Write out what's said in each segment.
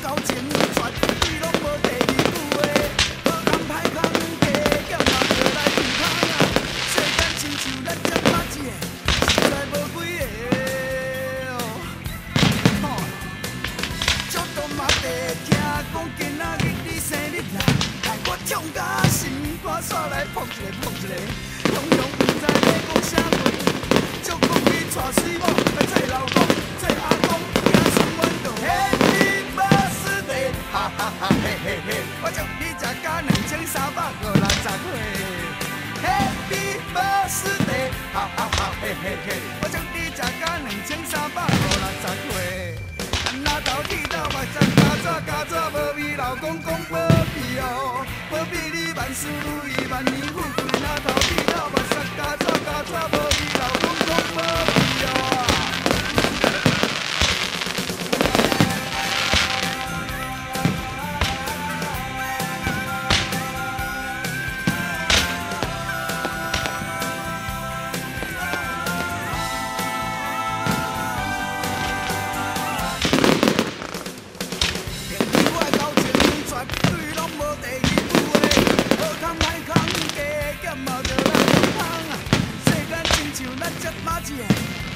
交情，绝对拢无第二句话。好康歹康，加减嘛就来对空啊！世间亲像咱只马子的，实在无几个。足多嘛地听讲今仔日你生日啦，害我痛甲心肝煞来碰一个碰一个，样样不知要讲啥话。祝福你娶水某，来做老公，做阿公，子孙满堂。Happy birthday， 哈哈哈嘿嘿嘿，我祝你食甲2360岁。Happy birthday， 哈哈哈嘿嘿嘿，我祝你食甲2360岁。那头剃头目屎加纸无味，老公讲保庇哦，保庇你万事如意，万年富贵。那头剃头目屎加纸无味，老公讲保庇哦。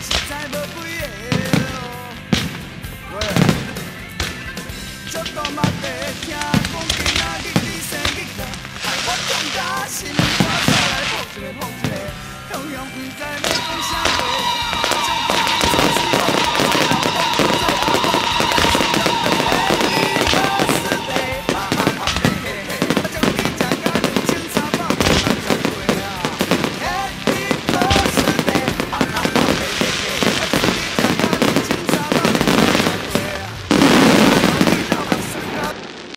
实在无几个哦。足多嘛地听讲今仔日你生日啦，害我痛甲心肝煞来碰一个碰一个，样样不知要讲啥。